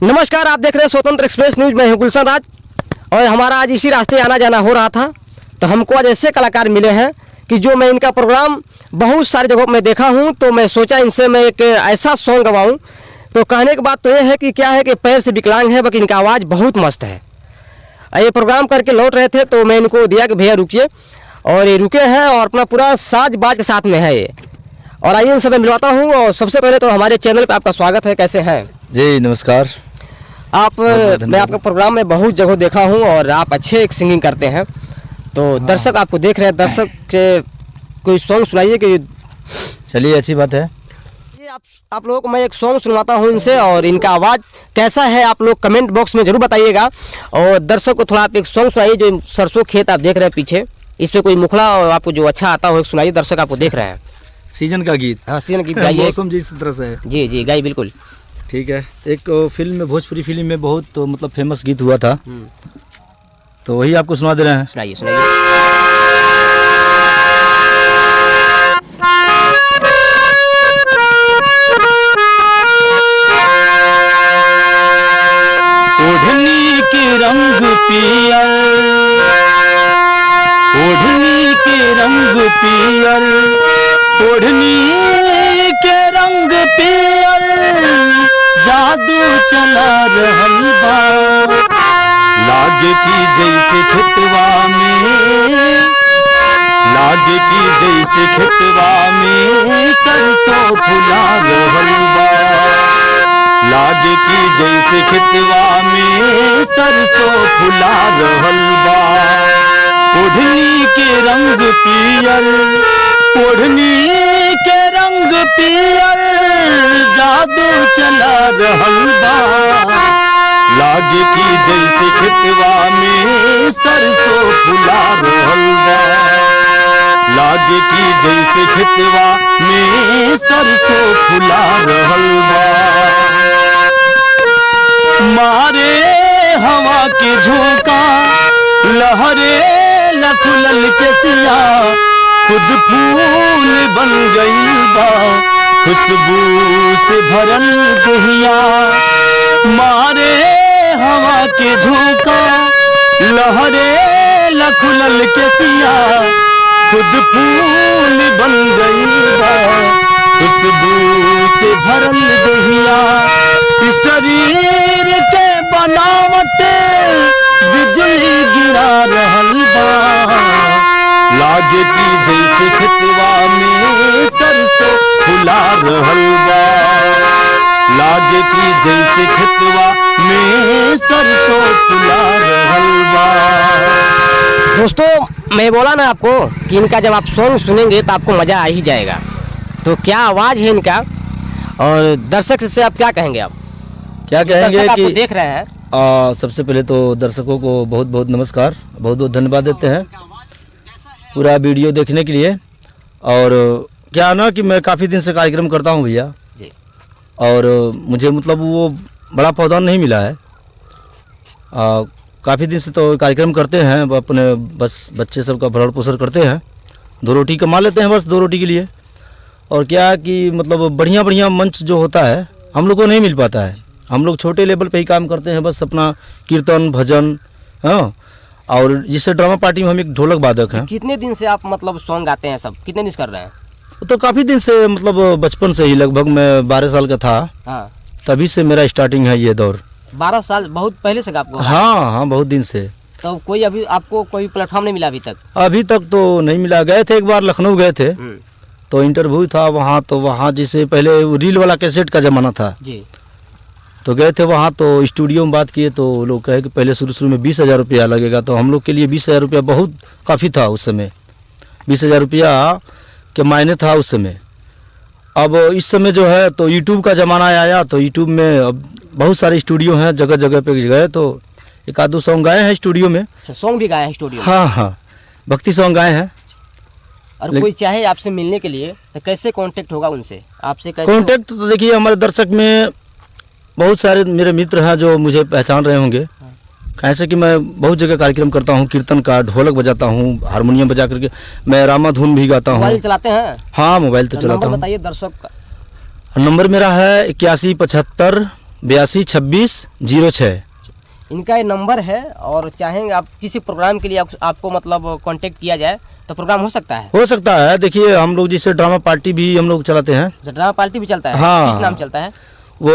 नमस्कार, आप देख रहे हैं स्वतंत्र एक्सप्रेस न्यूज। मैं हूं गुलशन राज और हमारा आज इसी रास्ते आना जाना हो रहा था, तो हमको आज ऐसे कलाकार मिले हैं कि जो मैं इनका प्रोग्राम बहुत सारी जगहों में देखा हूं, तो मैं सोचा इनसे मैं एक ऐसा सॉन्ग गवाऊं। तो कहने की बात तो ये है कि क्या है कि पैर से विकलांग है, बाकी इनका आवाज़ बहुत मस्त है। ये प्रोग्राम करके लौट रहे थे तो मैं इनको दिया कि भैया रुकिए, और ये रुके हैं और अपना पूरा साज बाज के साथ में है ये। और आइए इनसे मैं मिलवाता हूँ। और सबसे पहले तो हमारे चैनल पर आपका स्वागत है, कैसे हैं जी? नमस्कार। मैं आपका प्रोग्राम में बहुत जगह देखा हूँ और आप अच्छे एक सिंगिंग करते हैं, तो दर्शक आपको देख रहे हैं। दर्शक के कोई सॉन्ग सुनाइए कि चलिए, अच्छी बात है। ये आप लोगों को मैं एक सॉन्ग सुनवाता हूँ इनसे, और इनका आवाज़ कैसा है आप लोग कमेंट बॉक्स में जरूर बताइएगा। और दर्शक को थोड़ा आप एक सॉन्ग सुनाइए, जो सरसों खेत आप देख रहे हैं पीछे, इस पर कोई मुखड़ा और आपको जो अच्छा आता हो सुनाइए। दर्शक आपको देख रहे हैं। सीजन का गीत। हाँ, सीजन गीत गाइए। मौसम जिस तरह से है। जी जी, गाइए बिल्कुल। ठीक है। एक फिल्म में, भोजपुरी फिल्म में बहुत मतलब फेमस गीत हुआ था, तो वही आपको सुना दे रहे हैं। सुनाइए सुनाइए। ओढ़नी के रंग पियर, ओढ़नी के रंग पियर, ओढ़नी के रंग पियर, जादू चला रहल बा। लागे की जैसे खेतवा में, लागे की जैसे खेतवा में सरसों फुला रहल बा। लागे की जैसे खेतवा में सरसों फुला रहल बा। ओढ़नी के रंग पियर, ओढ़नी के रंग पियर, जादू चला रहल बा। लागे की जैसे खेतवा में सरसों फुला रहल बा। लागे की जैसे खेतवा में सरसों फुला रहल बा। मारे हवा के झोंका, लहरे लखुलल के सिया, खुद फूल बन गई बा, खुशबू से भरल दहिया। मारे हवा के झोंका, लहरे लखुलल के सिया, खुद फूल बन गई बा, खुशबू से भरल दहिया। इस शरीर के बनावट बिजली गिरा रहल बा। लागे की जैसे खेतवा में सरसों फुला रहल बा। लागे की जैसे खेतवा में सरसों फुला रहल बा। दोस्तों, मैं बोला ना आपको कि इनका जब आप सॉन्ग सुनेंगे तो आपको मज़ा आ ही जाएगा। तो क्या आवाज़ है इनका, और दर्शक से आप क्या कहेंगे? आप क्या कहेंगे कि आपको देख रहे हैं। सबसे पहले तो दर्शकों को बहुत बहुत नमस्कार, बहुत बहुत धन्यवाद देते हैं पूरा वीडियो देखने के लिए। और क्या ना कि मैं काफ़ी दिन से कार्यक्रम करता हूँ भैया, और मुझे मतलब वो बड़ा पौधा नहीं मिला है। काफ़ी दिन से तो कार्यक्रम करते हैं, अपने बस बच्चे सब का भरण पोषण करते हैं, 2 रोटी कमा लेते हैं बस 2 रोटी के लिए। और क्या कि मतलब बढ़िया बढ़िया मंच जो होता है हम लोग को नहीं मिल पाता है। हम लोग छोटे लेवल पे ही काम करते हैं, बस अपना कीर्तन भजन। हाँ, और जिससे ड्रामा पार्टी में हम एक ढोलक वादक हैं। कितने दिन से आप मतलब सॉन्ग गाते हैं? सब कितने दिन से कर रहे हैं? तो काफ़ी दिन से, मतलब बचपन से ही, लगभग मैं 12 साल का था। हाँ, तभी से मेरा स्टार्टिंग है ये दौर। 12 साल बहुत पहले से आपको? हाँ हाँ, बहुत दिन से। तो कोई अभी आपको कोई प्लेटफॉर्म नहीं मिला अभी तक? अभी तक तो नहीं मिला। गए थे एक बार, लखनऊ गए थे, तो इंटरव्यू था वहाँ। तो वहाँ जैसे पहले रील वाला कैसेट का ज़माना था जी, तो गए थे वहाँ, तो स्टूडियो में बात किए, तो लोग कहे कि पहले शुरू में 20,000 रुपया लगेगा। तो हम लोग के लिए 20,000 रुपया बहुत काफ़ी था उस समय। 20,000 रुपया के मायने था उस समय। अब इस समय जो है तो यूट्यूब का ज़माना आया, तो यूट्यूब में अब बहुत सारे स्टूडियो हैं, जगह जगह पे गए तो एक आध 2 सॉन्ग गाए हैं स्टूडियो में। अच्छा, सॉन्ग भी गाए हैं स्टूडियो में? हाँ हाँ, भक्ति सॉन्ग गाए हैं। और कोई चाहे आपसे मिलने के लिए तो कैसे कांटेक्ट होगा उनसे? आपसे कैसे कांटेक्ट? तो देखिए, हमारे दर्शक में बहुत सारे मेरे मित्र हैं जो मुझे पहचान रहे होंगे। कैसे कि मैं बहुत जगह कार्यक्रम करता हूँ, कीर्तन का, ढोलक बजाता हूँ, हारमोनियम बजा करके मैं रामा धुन भी गाता हूँ। मोबाइल चलाते हैं? हाँ, मोबाइल तो चलाता हूँ। बताइए दर्शक का। नंबर मेरा है 8175 822606। इनका ये नंबर है, और चाहेंगे आप किसी प्रोग्राम के लिए आपको मतलब कांटेक्ट किया जाए तो प्रोग्राम हो सकता है? हो सकता है। देखिए हम लोग जैसे ड्रामा पार्टी भी हम लोग चलाते हैं। ड्रामा पार्टी भी चलता है? हाँ। किस नाम चलता है? वो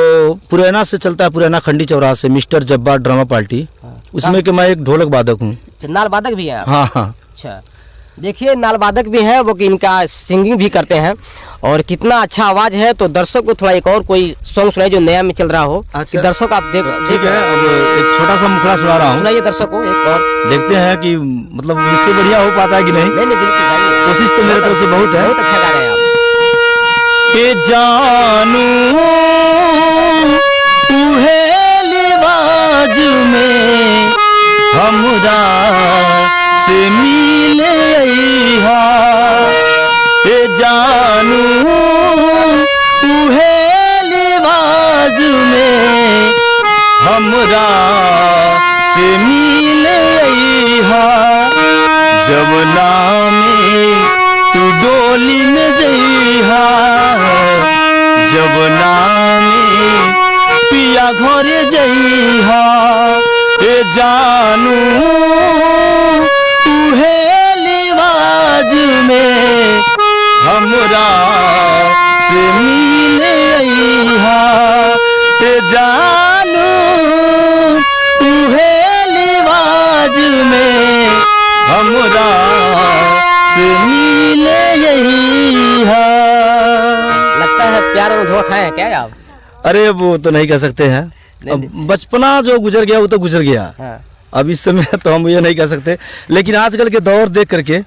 पुरैना से चलता है, पुरैना खंडी चौराहा से, मिस्टर जब्बार ड्रामा पार्टी। उसमें कि मैं एक ढोलक वादक हूँ। नाल वादक भी है आप? हाँ हाँ। अच्छा, देखिए नाल वादक भी है वो, कि इनका सिंगिंग भी करते हैं और कितना अच्छा आवाज़ है। तो दर्शक को थोड़ा एक और कोई सॉन्ग सुनाइए जो नया में चल रहा हो। अच्छा। कि दर्शक आप देख ठीक है, अब एक छोटा सा मुखड़ा सुना रहा हूँ, सुनाइए दर्शक को एक और। देखते हैं कि मतलब मुझसे बढ़िया हो पाता है कि नहीं। नहीं बिल्कुल गाइए। कोशिश तो मेरे तरफ से बहुत है। बहुत अच्छा गा रहे हैं आप। के जानू उहे लिवाज में हमरा से मिले अइहा। ए जानू उहे लिवाज में हमरा से मिले अइहा। जमुना में तू डोली में जइहा, जमुना में पिया घर जइहा। ए जानू उहे लिवाज में हमरा से मिले अइहा। ए जानू उहे लिवाज में हमरा से मिले अइहा। लगता है प्यार में धोखा है क्या आप? अरे वो तो नहीं कह सकते हैं। अब बचपना जो गुजर गया वो तो गुजर गया। हाँ। अब इस समय तो हम ये नहीं कह सकते, लेकिन आजकल के दौर देख करके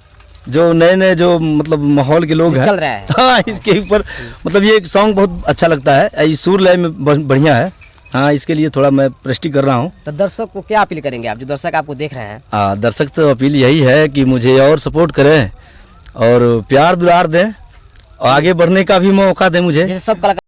जो नए नए जो मतलब माहौल के लोग हैं चल रहा है। हाँ, इसके ऊपर मतलब ये सॉन्ग बहुत अच्छा लगता है। ये सुर लय में बढ़िया है। हाँ, इसके लिए थोड़ा मैं प्रैक्टिस कर रहा हूँ। तो दर्शक को क्या अपील करेंगे आप, जो दर्शक आपको देख रहे हैं? हाँ, दर्शक तो अपील यही है कि मुझे और सपोर्ट करें और प्यार दुलार दें और आगे बढ़ने का भी मौका दें मुझे। जैसे सब कलाकार